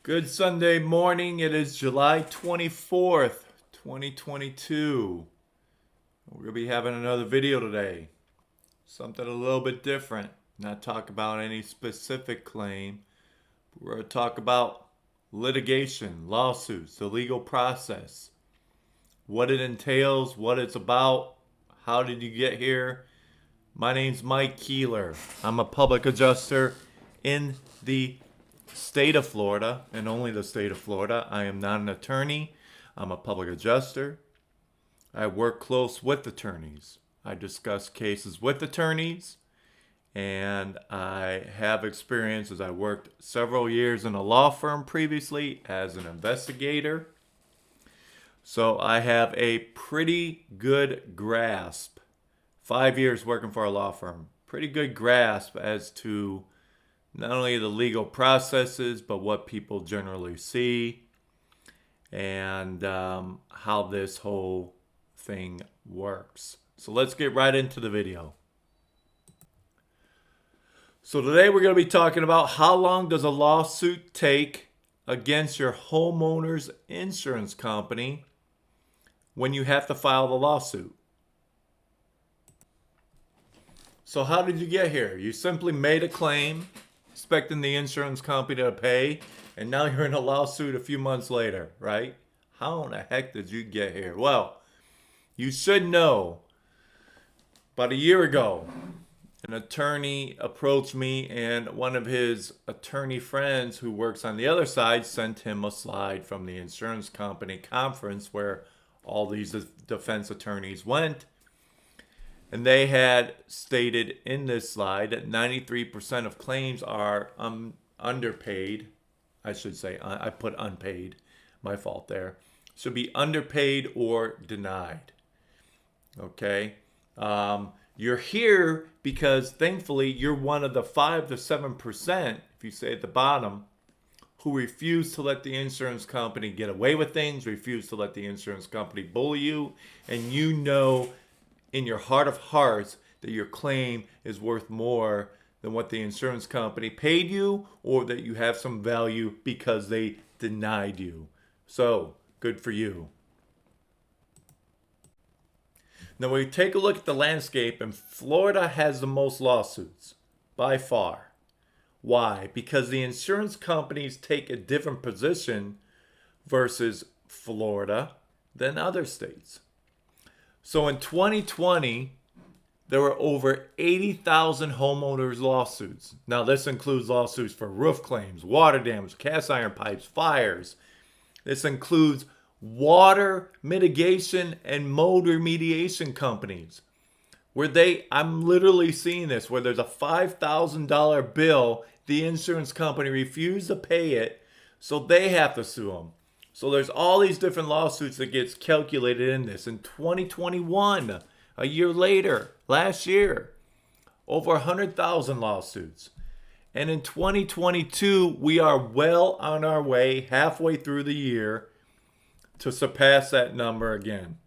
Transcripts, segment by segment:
Good Sunday morning. It is July 24th, 2022. We're going to be having another video today. Something a little bit different. Not talk about any specific claim. But we're going to talk about litigation, lawsuits, the legal process, what it entails, what it's about, how did you get here. My name's Mike Keeler. I'm a public adjuster in the state of Florida and only the state of Florida. I am not an attorney. I'm a public adjuster. I work close with attorneys. I discuss cases with attorneys, and I have experience as I worked several years in a law firm previously as an investigator. So I have a pretty good grasp. 5 years working for a law firm. Pretty good grasp as to not only the legal processes, but what people generally see and how this whole thing works. So let's get right into the video. So today we're going to be talking about how long does a lawsuit take against your homeowner's insurance company when you have to file the lawsuit. So how did you get here? You simply made a claim expecting the insurance company to pay, and now you're in a lawsuit a few months later, right? How in the heck did you get here? Well, you should know. About a year ago, an attorney approached me, and one of his attorney friends who works on the other side sent him a slide from the insurance company conference where all these defense attorneys went. And they had stated in this slide that 93% of claims are underpaid. I should say, I put unpaid. My fault there. Should be underpaid or denied. Okay? You're here because thankfully you're one of the 5 to 7%, if you say at the bottom, who refuse to let the insurance company get away with things, refuse to let the insurance company bully you, and you know in your heart of hearts that your claim is worth more than what the insurance company paid you, or that you have some value because they denied you. So, good for you. Now, when we take a look at the landscape, and Florida has the most lawsuits by far. Why? Because the insurance companies take a different position versus Florida than other states. So in 2020, there were over 80,000 homeowners lawsuits. Now this includes lawsuits for roof claims, water damage, cast iron pipes, fires. This includes water mitigation and mold remediation companies. I'm literally seeing this, where there's a $5,000 bill, the insurance company refused to pay it, so they have to sue them. So there's all these different lawsuits that gets calculated in this. In 2021, a year later, last year, over 100,000 lawsuits. And in 2022, we are well on our way, halfway through the year, to surpass that number again.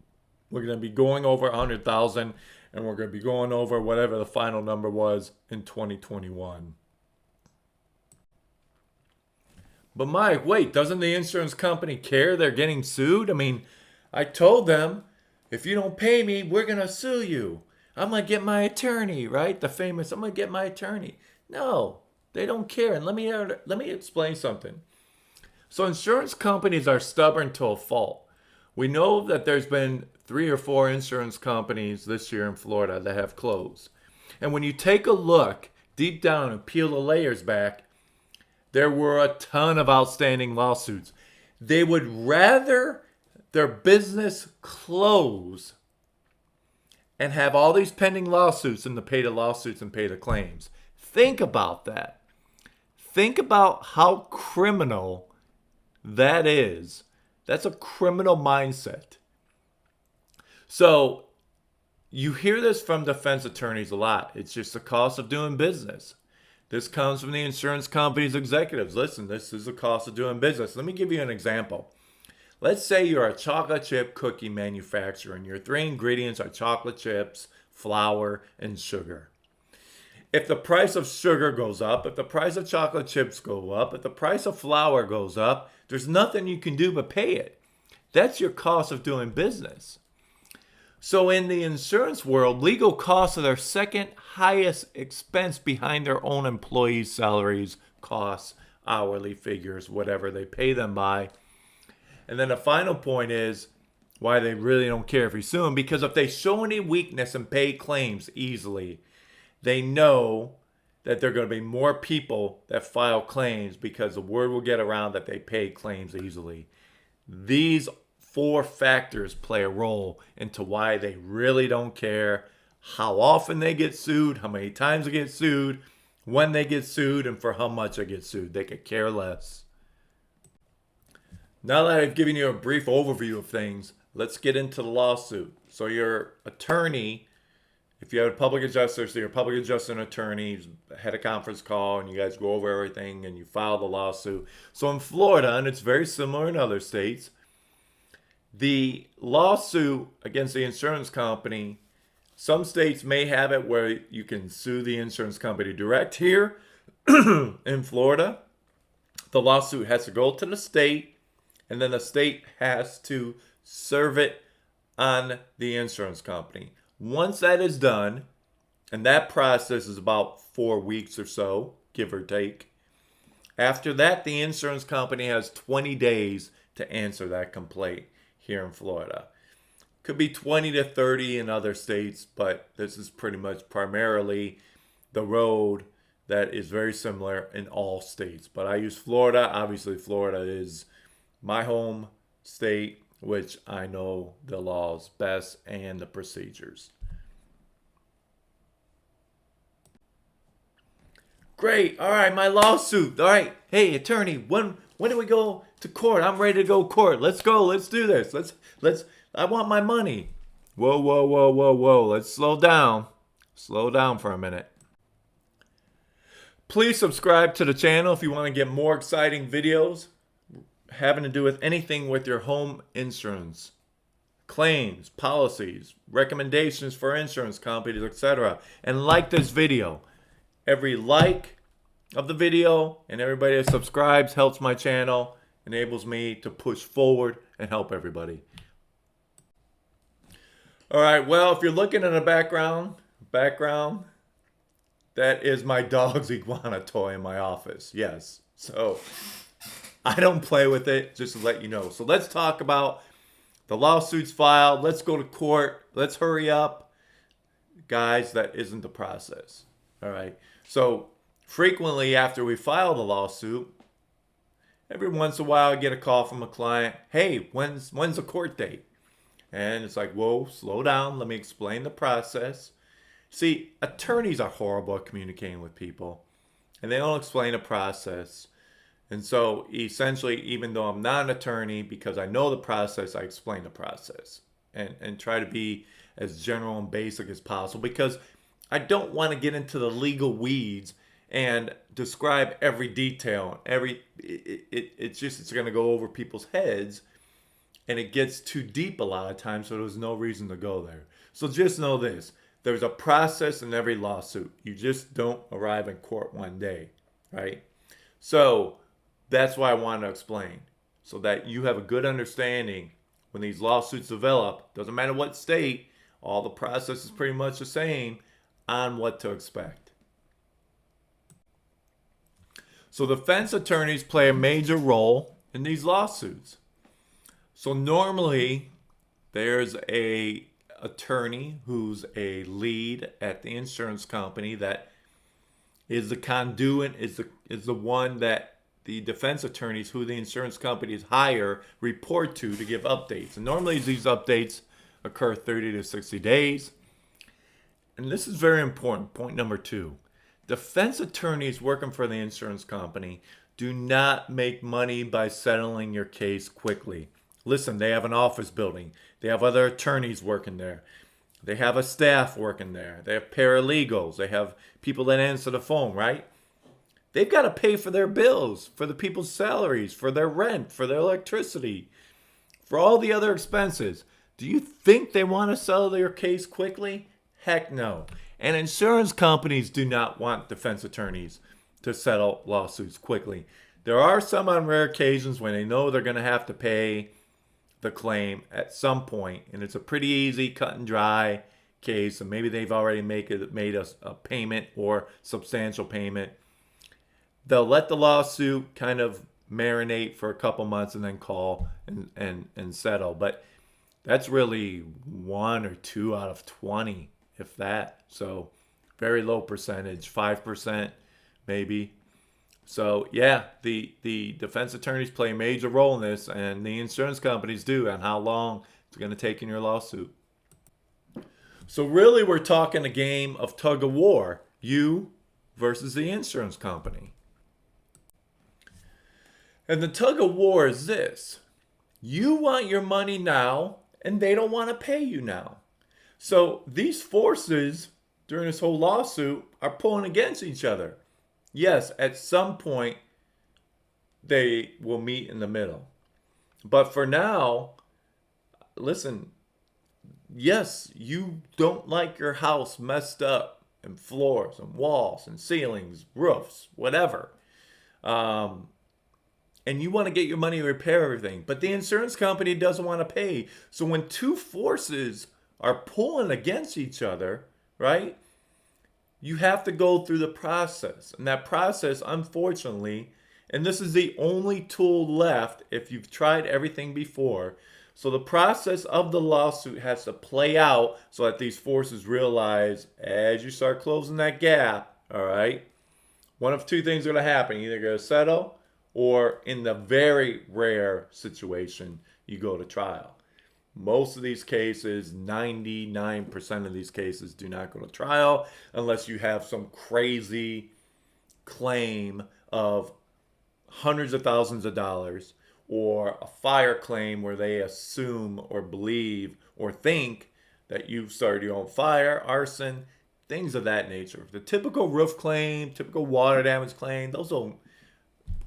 We're going to be going over 100,000, and we're going to be going over whatever the final number was in 2021. But Mike, wait, doesn't the insurance company care they're getting sued? I mean, I told them, if you don't pay me, we're going to sue you. I'm going to get my attorney, right? The famous, I'm going to get my attorney. No, they don't care. And let me explain something. So insurance companies are stubborn to a fault. We know that there's been 3 or 4 insurance companies this year in Florida that have closed. And when you take a look deep down and peel the layers back, there were a ton of outstanding lawsuits. They would rather their business close and have all these pending lawsuits than to pay the lawsuits and pay the claims. Think about that. Think about how criminal that is. That's a criminal mindset. So you hear this from defense attorneys a lot. It's just the cost of doing business. This comes from the insurance company's executives. Listen, this is the cost of doing business. Let me give you an example. Let's say you're a chocolate chip cookie manufacturer and your 3 ingredients are chocolate chips, flour, and sugar. If the price of sugar goes up, if the price of chocolate chips go up, if the price of flour goes up, there's nothing you can do but pay it. That's your cost of doing business. So in the insurance world, legal costs are their second highest expense behind their own employees' salaries, costs, hourly figures, whatever they pay them by. And then the final point is why they really don't care if you sue them, because if they show any weakness and pay claims easily, they know that there are going to be more people that file claims because the word will get around that they pay claims easily. These 4 factors play a role into why they really don't care how often they get sued, how many times they get sued, when they get sued, and for how much they get sued. They could care less. Now that I've given you a brief overview of things, let's get into the lawsuit. So your attorney, if you have a public adjuster, so your public adjuster and attorney had a conference call and you guys go over everything and you file the lawsuit. So in Florida, and it's very similar in other states, the lawsuit against the insurance company, some states may have it where you can sue the insurance company direct. Here in Florida, the lawsuit has to go to the state, and then the state has to serve it on the insurance company. Once that is done, and that process is about 4 weeks or so, give or take, after that, the insurance company has 20 days to answer that complaint here in Florida. Could be 20 to 30 in other states, but this is pretty much primarily the road that is very similar in all states. But I use Florida. Obviously, Florida is my home state, which I know the laws best and the procedures. Great. All right, my lawsuit. All right. Hey, attorney, when do we go to court? I'm ready to go to court. Let's go. Let's do this. Let's I want my money. Whoa, whoa, whoa, whoa, whoa. Let's slow down. Slow down for a minute. Please subscribe to the channel if you want to get more exciting videos having to do with anything with your home insurance, claims, policies, recommendations for insurance companies, etc. And like this video. Every like of the video and everybody that subscribes helps my channel, enables me to push forward and help everybody. All right, well, if you're looking in the background, that is my dog's iguana toy in my office. Yes. So I don't play with it, just to let you know. So let's talk about the lawsuits filed. Let's go to court. Let's hurry up. Guys, that isn't the process. All right. So frequently after we file the lawsuit, every once in a while I get a call from a client. Hey, when's the court date? And it's like, whoa, slow down. Let me explain the process. See, attorneys are horrible at communicating with people, and they don't explain the process. And so essentially, even though I'm not an attorney, because I know the process, I explain the process and try to be as general and basic as possible, because I don't want to get into the legal weeds and describe every detail. It's going to go over people's heads, and it gets too deep a lot of times, so there's no reason to go there. So just know this. There's a process in every lawsuit. You just don't arrive in court one day, right? So that's why I want to explain, so that you have a good understanding when these lawsuits develop. Doesn't matter what state, all the process is pretty much the same on what to expect. So defense attorneys play a major role in these lawsuits. So normally there's a attorney who's a lead at the insurance company that is the conduit, is the one that the defense attorneys who the insurance companies hire report to give updates. And normally these updates occur 30 to 60 days. And this is very important. Point number 2. Defense attorneys working for the insurance company do not make money by settling your case quickly. Listen, they have an office building. They have other attorneys working there. They have a staff working there. They have paralegals. They have people that answer the phone, right? They've got to pay for their bills, for the people's salaries, for their rent, for their electricity, for all the other expenses. Do you think they want to settle their case quickly? Heck no. And insurance companies do not want defense attorneys to settle lawsuits quickly. There are some on rare occasions when they know they're going to have to pay the claim at some point, and it's a pretty easy cut and dry case, and maybe they've already made us a payment or substantial payment. They'll let the lawsuit kind of marinate for a couple months and then call and settle. But that's really 1 or 2 out of 20, if that. So very low percentage, 5% maybe. So yeah, the defense attorneys play a major role in this, and the insurance companies do, and how long it's going to take in your lawsuit. So really, we're talking a game of tug-of-war, you versus the insurance company. And the tug-of-war is this. You want your money now, and they don't want to pay you now. So these forces during this whole lawsuit are pulling against each other. Yes, at some point, they will meet in the middle. But for now, listen, yes, you don't like your house messed up, and floors and walls and ceilings, roofs, whatever. And you want to get your money to repair everything. But the insurance company doesn't want to pay. So when two forces are pulling against each other, right, you have to go through the process. And that process, unfortunately, and this is the only tool left if you've tried everything before. So the process of the lawsuit has to play out so that these forces realize as you start closing that gap, all right, one of two things are going to happen. Either you're going to settle, or in the very rare situation, you go to trial. Most of these cases, 99% of these cases, do not go to trial unless you have some crazy claim of hundreds of thousands of dollars, or a fire claim where they assume or believe or think that you've started your own fire, arson, things of that nature. The typical roof claim, typical water damage claim, those don't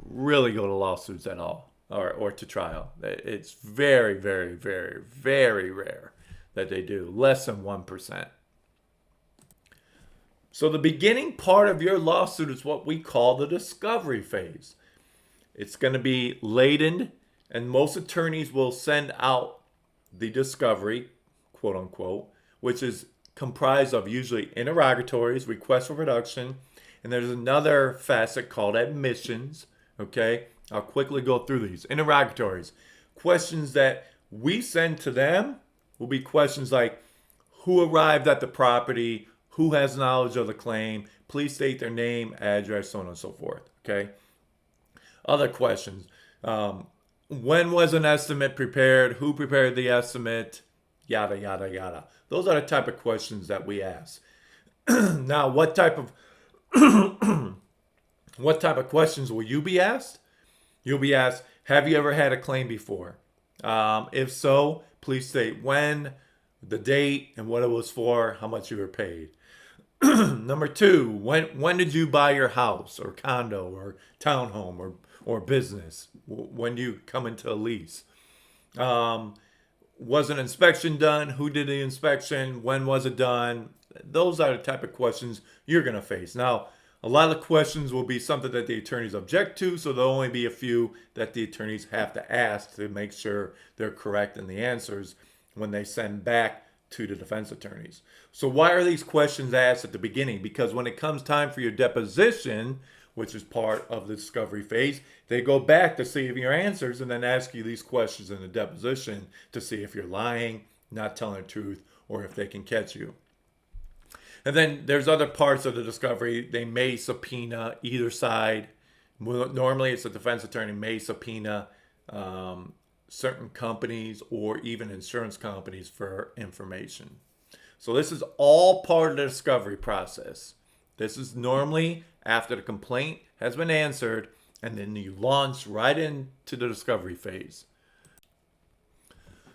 really go to lawsuits at all, or to trial. It's very, very, very, very rare that they do, less than 1%. So the beginning part of your lawsuit is what we call the discovery phase. It's going to be laden, and most attorneys will send out the discovery, quote unquote, which is comprised of usually interrogatories, requests for production, and there's another facet called admissions. Okay, I'll quickly go through these. Interrogatories. Questions that we send to them will be questions like, who arrived at the property, who has knowledge of the claim, please state their name, address, so on and so forth. Okay. Other questions. When was an estimate prepared? Who prepared the estimate? Yada, yada, yada. Those are the type of questions that we ask. Now, what type of questions will you be asked? You'll be asked, have you ever had a claim before? If so, please state when, the date, and what it was for, how much you were paid. Number 2, when did you buy your house or condo or townhome or business? When do you come into a lease? Was an inspection done? Who did the inspection? When was it done? Those are the type of questions you're going to face. Now, a lot of the questions will be something that the attorneys object to, so there'll only be a few that the attorneys have to ask to make sure they're correct in the answers when they send back to the defense attorneys. So why are these questions asked at the beginning? Because when it comes time for your deposition, which is part of the discovery phase, they go back to see if your answers and then ask you these questions in the deposition to see if you're lying, not telling the truth, or if they can catch you. And then there's other parts of the discovery. They may subpoena either side. Normally, it's a defense attorney may subpoena certain companies or even insurance companies for information. So this is all part of the discovery process. This is normally after the complaint has been answered, and then you launch right into the discovery phase.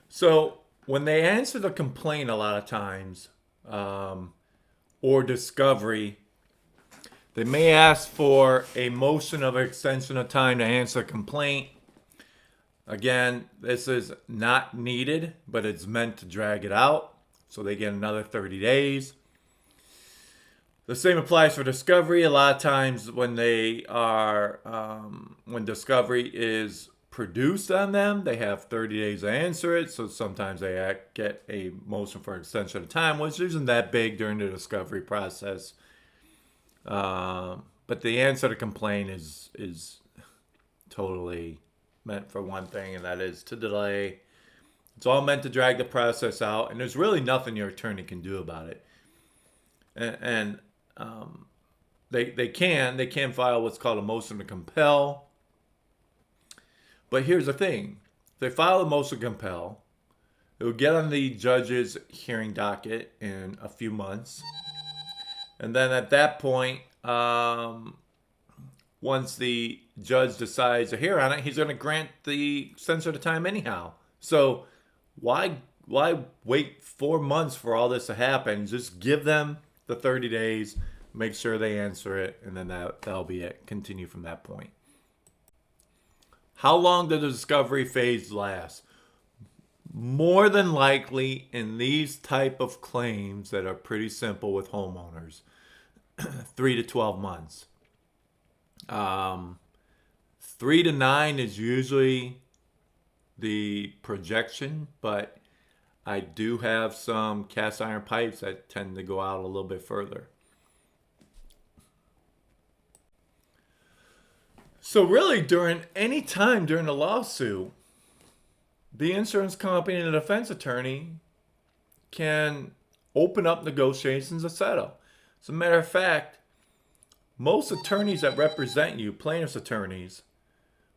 So when they answer the complaint a lot of times, or discovery, they may ask for a motion of extension of time to answer a complaint. Again, this is not needed, but it's meant to drag it out, so they get another 30 days. The same applies for discovery. A lot of times when when discovery is produced on them, they have 30 days to answer it. So sometimes they get a motion for extension of time, which isn't that big during the discovery process. But the answer to complaint is totally meant for one thing, and that is to delay. It's all meant to drag the process out, and there's really nothing your attorney can do about it. And they can file what's called a motion to compel. But here's the thing: if they file a motion to compel, it will get on the judge's hearing docket in a few months, and then at that point, once the judge decides to hear on it, he's going to grant the extension of time anyhow. So why wait 4 months for all this to happen? Just give them the 30 days, make sure they answer it, and then that'll be it. Continue from that point. How long does the discovery phase last? More than likely, in these type of claims that are pretty simple with homeowners, 3 to 12 months. 3 to 9 is usually the projection, but I do have some cast iron pipes that tend to go out a little bit further. So really, during any time during the lawsuit, the insurance company and the defense attorney can open up negotiations to settle. As a matter of fact, most attorneys that represent you, plaintiff's attorneys,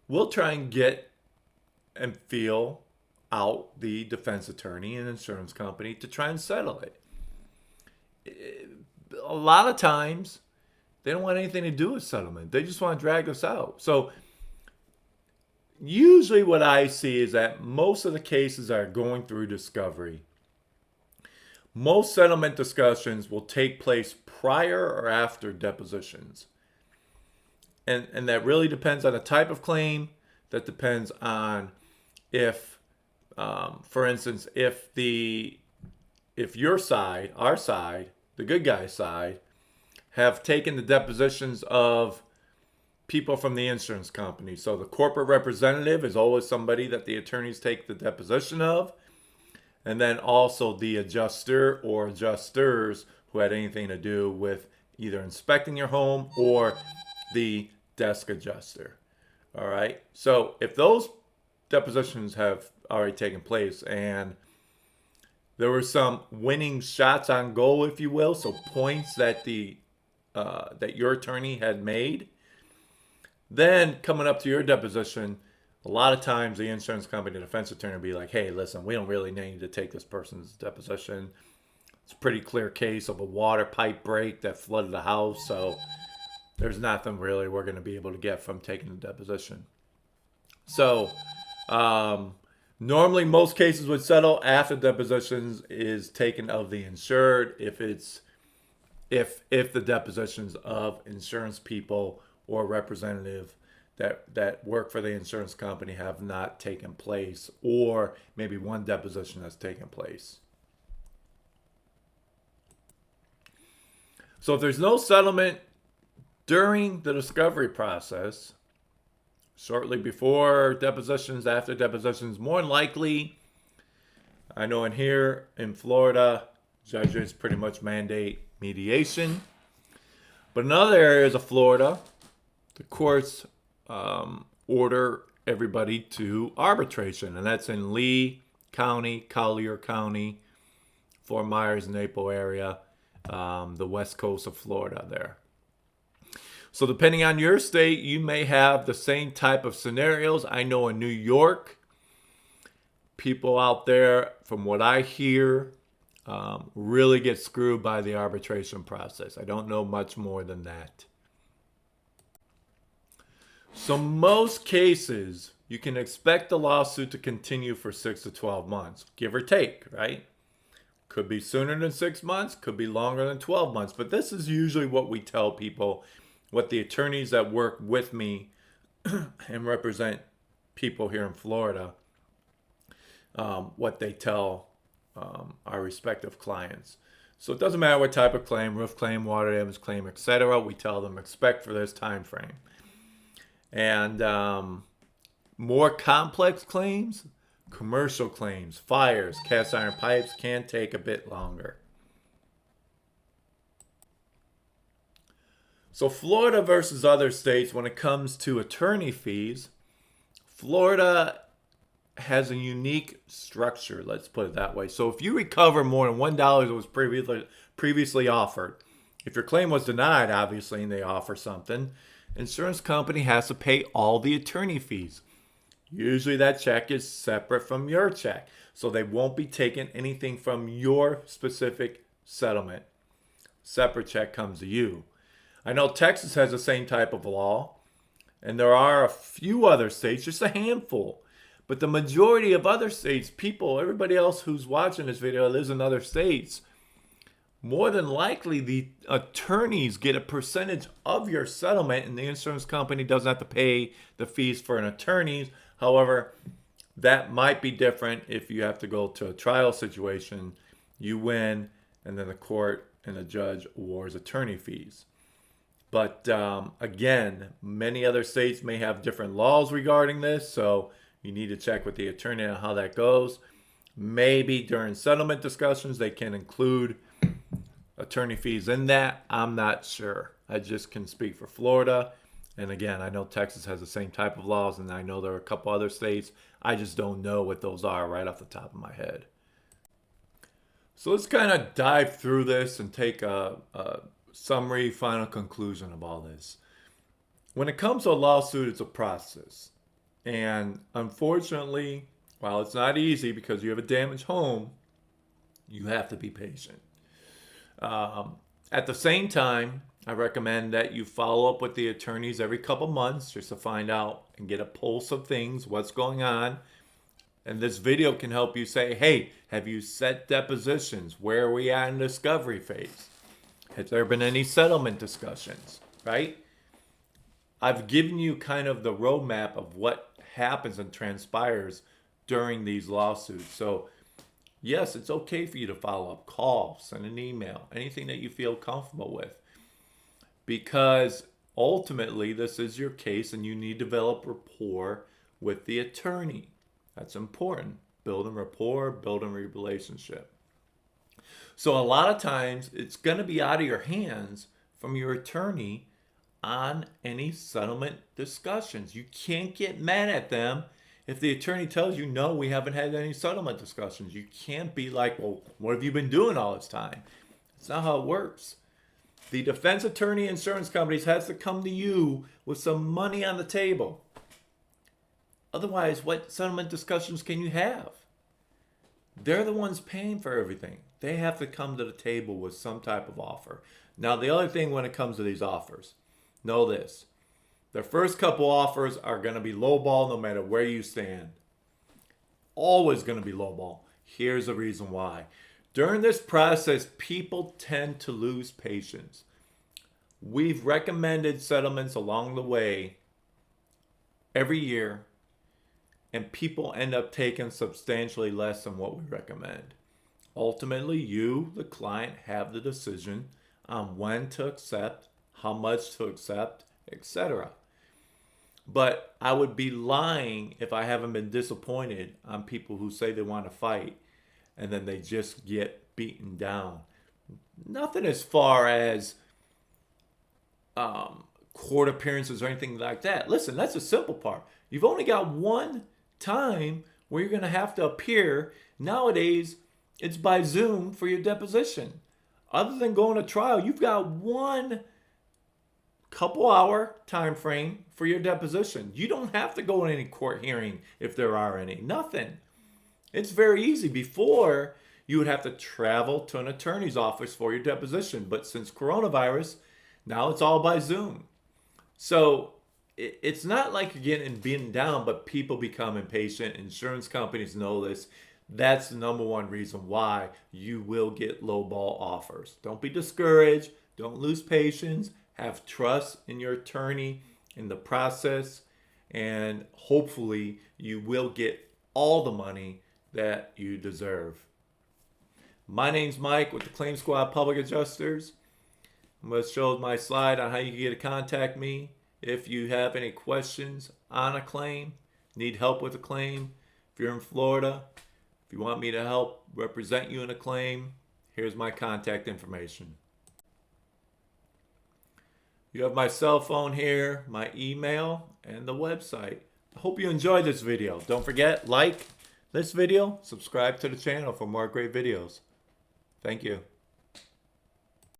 will try and get and feel out the defense attorney and insurance company to try and settle it. A lot of times, they don't want anything to do with settlement. They just want to drag this out. So usually what I see is that most of the cases are going through discovery. Most settlement discussions will take place prior or after depositions. And that really depends on the type of claim. That depends on if, for instance, if your side, our side, the good guy's side, have taken the depositions of people from the insurance company. So the corporate representative is always somebody that the attorneys take the deposition of. And then also the adjuster or adjusters who had anything to do with either inspecting your home or the desk adjuster. All right. So if those depositions have already taken place and there were some winning shots on goal, if you will, so points that that your attorney had made, then coming up to your deposition, a lot of times the insurance company, the defense attorney will be like, hey, listen, we don't really need to take this person's deposition. It's a pretty clear case of a water pipe break that flooded the house, so there's nothing really we're going to be able to get from taking the deposition. So normally most cases would settle after depositions is taken of the insured if the depositions of insurance people or representative that work for the insurance company have not taken place, or maybe one deposition has taken place. So if there's no settlement during the discovery process, shortly before depositions, after depositions, more than likely, I know in here in Florida, judges pretty much mandate mediation. But in other areas of Florida, the courts order everybody to arbitration, and that's in Lee County, Collier County, Fort Myers, Naples area, the west coast of Florida there. So depending on your state, you may have the same type of scenarios. I know in New York, people out there, from what I hear, really get screwed by the arbitration process. I don't know much more than that. So most cases, you can expect the lawsuit to continue for 6 to 12 months, give or take, right? Could be sooner than 6 months, could be longer than 12 months. But this is usually what we tell people, what the attorneys that work with me and represent people here in Florida, what they tell our respective clients. So it doesn't matter what type of claim, roof claim, water damage claim, etc. We tell them expect for this time frame. And more complex claims, commercial claims, fires, cast iron pipes can take a bit longer. So Florida versus other states, when it comes to attorney fees, Florida has a unique structure, let's put it that way. So if you recover more than $1 that was previously offered, if your claim was denied, obviously, and they offer something, insurance company has to pay all the attorney fees. Usually that check is separate from your check, so they won't be taking anything from your specific settlement. Separate check comes to you. I know Texas has the same type of law, and there are a few other states, just a handful. But the majority of other states, people, everybody else who's watching this video lives in other states, more than likely the attorneys get a percentage of your settlement, and the insurance company doesn't have to pay the fees for an attorney. However, that might be different if you have to go to a trial situation. You win, and then the court and the judge awards attorney fees. But again, many other states may have different laws regarding this, so you need to check with the attorney on how that goes. Maybe during settlement discussions, they can include attorney fees in that. I'm not sure. I just can speak for Florida. And again, I know Texas has the same type of laws, and I know there are a couple other states. I just don't know what those are right off the top of my head. So let's kind of dive through this and take a summary, final conclusion of all this. When it comes to a lawsuit, it's a process. And unfortunately, while it's not easy because you have a damaged home, you have to be patient. At the same time, I recommend that you follow up with the attorneys every couple months just to find out and get a pulse of things, what's going on. And this video can help you say, hey, have you set depositions? Where are we at in the discovery phase? Has there been any settlement discussions, right? I've given you kind of the roadmap of what happens and transpires during these lawsuits. So yes, it's okay for you to follow up, call, send an email, anything that you feel comfortable with. Because ultimately, this is your case and you need to develop rapport with the attorney. That's important. Building rapport, building a relationship. So a lot of times, it's going to be out of your hands from your attorney on any settlement discussions. You can't get mad at them if the attorney tells you, no, we haven't had any settlement discussions. You can't be like, well, what have you been doing all this time? That's not how it works. The defense attorney insurance companies has to come to you with some money on the table. Otherwise, what settlement discussions can you have? They're the ones paying for everything. They have to come to the table with some type of offer. Now, the other thing when it comes to these offers, know this. The first couple offers are going to be lowball no matter where you stand. Always going to be lowball. Here's the reason why. During this process, people tend to lose patience. We've recommended settlements along the way every year, and people end up taking substantially less than what we recommend. Ultimately, you, the client, have the decision on when to accept, how much to accept, etc. But I would be lying if I haven't been disappointed on people who say they want to fight and then they just get beaten down. Nothing as far as court appearances or anything like that. Listen, that's the simple part. You've only got one time where you're going to have to appear. Nowadays, it's by Zoom for your deposition. Other than going to trial, you've got one couple hour time frame for your deposition. You don't have to go in any court hearing if there are any. Nothing. It's very easy. Before, you would have to travel to an attorney's office for your deposition. But since coronavirus, now it's all by Zoom. So it's not like you're getting beaten down, but people become impatient. Insurance companies know this. That's the number one reason why you will get lowball offers. Don't be discouraged. Don't lose patience. Have trust in your attorney in the process, and hopefully you will get all the money that you deserve. My name's Mike with the Claim Squad Public Adjusters. I'm going to show my slide on how you can get to contact me if you have any questions on a claim, need help with a claim. If you're in Florida, if you want me to help represent you in a claim, here's my contact information. You have my cell phone here, my email, and the website. I hope you enjoyed this video. Don't forget, like this video, subscribe to the channel for more great videos. Thank you.